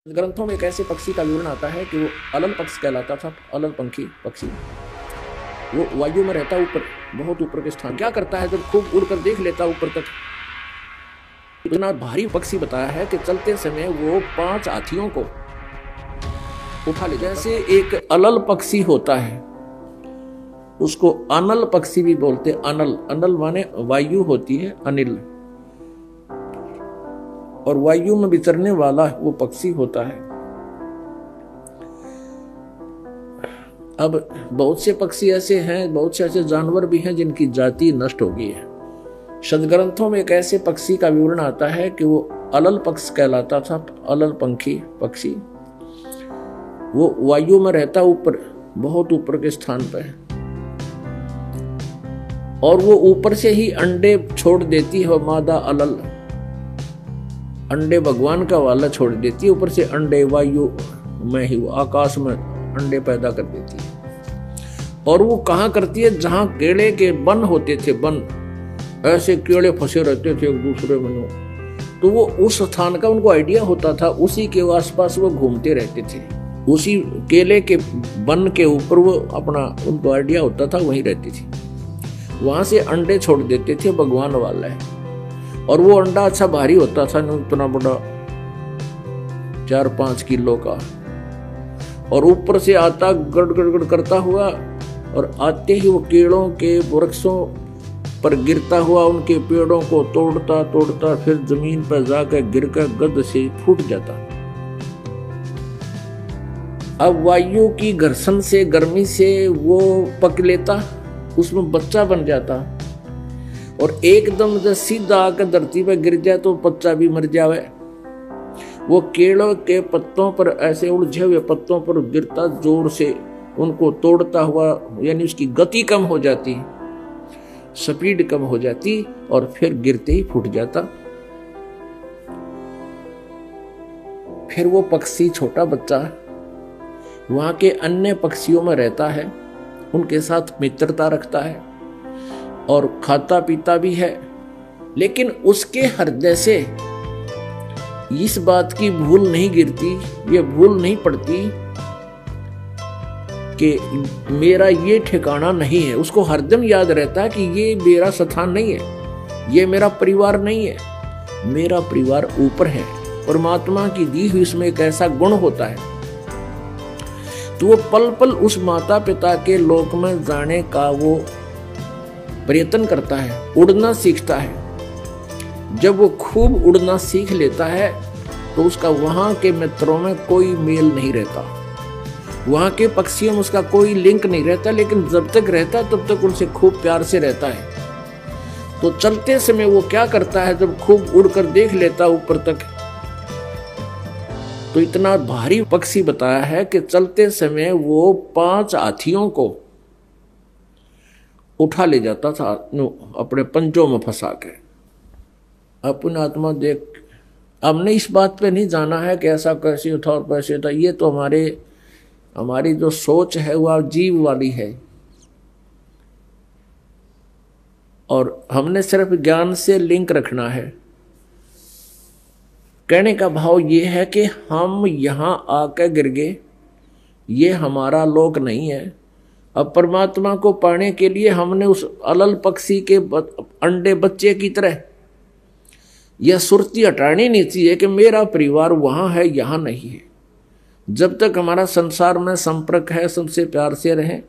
ग्रंथों में एक ऐसे पक्षी का विवरण आता है कि वो अलल पक्ष कहलाता था। अलल पंखी पक्षी, वो वायु में रहता, ऊपर, बहुत ऊपर के स्थान। क्या करता है, जब खूब उड़कर देख लेता ऊपर तक, इतना भारी पक्षी बताया है कि चलते समय वो 5 हाथियों को उठा ले। जैसे एक अलल पक्षी होता है, उसको अनल पक्षी भी बोलते। अनल, अनल माने वायु होती है, अनिल, और वायु में विचरने वाला वो पक्षी होता है। अब बहुत से पक्षी ऐसे हैं, बहुत से ऐसे जानवर भी हैं जिनकी जाति नष्ट हो गई है। सदग्रंथों में एक ऐसे पक्षी का विवरण आता है कि वो अलल पक्ष कहलाता था। अलल पंखी पक्षी, वो वायु में रहता, ऊपर, बहुत ऊपर के स्थान पर, और वो ऊपर से ही अंडे छोड़ देती है। मादा अलल अंडे भगवान का वाला छोड़ देती है, ऊपर से अंडे वायु में ही, वो आकाश में अंडे पैदा कर देती है। और वो कहाँ करती है, जहां केले के वन होते थे, वन, ऐसे केले फंसे रहते थे एक दूसरे में, तो वो उस स्थान का उनको आइडिया होता था, उसी के आसपास वो घूमते रहते थे। उसी केले के वन के ऊपर वो अपना, उनको आइडिया होता था, वहीं रहती थी। वहां से अंडे छोड़ देते थे, भगवान वाला है। और वो अंडा अच्छा भारी होता था, इतना बड़ा, 4-5 किलो का, और ऊपर से आता गड़ गड़ गड़ करता हुआ, और आते ही वो केलों के वृक्षों पर गिरता हुआ उनके पेड़ों को तोड़ता तोड़ता फिर जमीन पर जाकर गिरकर गद से फूट जाता। अब वायु की घर्षण से, गर्मी से वो पक लेता, उसमें बच्चा बन जाता, और एकदम जब सीधा आकर धरती पर गिर जाए तो बच्चा भी मर जावे। वो केलों के पत्तों पर, ऐसे उलझे हुए पत्तों पर गिरता, जोर से उनको तोड़ता हुआ, यानी उसकी गति कम हो जाती, स्पीड कम हो जाती, और फिर गिरते ही फूट जाता। फिर वो पक्षी, छोटा बच्चा, वहां के अन्य पक्षियों में रहता है, उनके साथ मित्रता रखता है और खाता पीता भी है। लेकिन उसके हृदय से इस बात की भूल नहीं गिरती, ये भूल नहीं पड़ती कि मेरा ये ठिकाना नहीं है। उसको हरदम याद रहता है कि ये मेरा स्थान नहीं है, ये मेरा परिवार नहीं है, मेरा परिवार ऊपर है। परमात्मा की दी हुई इसमें एक ऐसा गुण होता है, तो वो पल पल उस माता पिता के लोक में जाने का वो प्रयत्न करता है, उड़ना सीखता है। जब वो खूब उड़ना सीख लेता है तो उसका वहां के मित्रों में कोई मेल नहीं रहता, वहां के पक्षियों में उसका कोई लिंक नहीं रहता, लेकिन जब तक रहता है तब तक उनसे खूब प्यार से रहता है। तो चलते समय वो क्या करता है, जब खूब उड़कर देख लेता ऊपर तक, तो इतना भारी पक्षी बताया है कि चलते समय वो 5 हाथियों को उठा ले जाता था अपने पंजों में फंसा के। अपनी आत्मा देख, हमने इस बात पे नहीं जाना है कि ऐसा कैसे था और कैसे था। ये तो हमारी जो सोच है वह जीव वाली है, और हमने सिर्फ ज्ञान से लिंक रखना है। कहने का भाव ये है कि हम यहां आकर गिर गए, ये हमारा लोक नहीं है। अब परमात्मा को पाने के लिए हमने उस अलल पक्षी के अंडे बच्चे की तरह यह सुरती हटानी नहीं चाहिए कि मेरा परिवार वहां है, यहां नहीं है। जब तक हमारा संसार में संपर्क है, सबसे प्यार से रहें,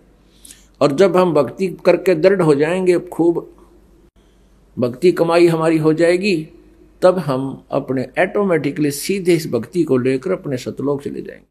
और जब हम भक्ति करके दृढ़ हो जाएंगे, खूब भक्ति कमाई हमारी हो जाएगी, तब हम अपने ऑटोमेटिकली सीधे इस भक्ति को लेकर अपने सतलोक चले जाएंगे।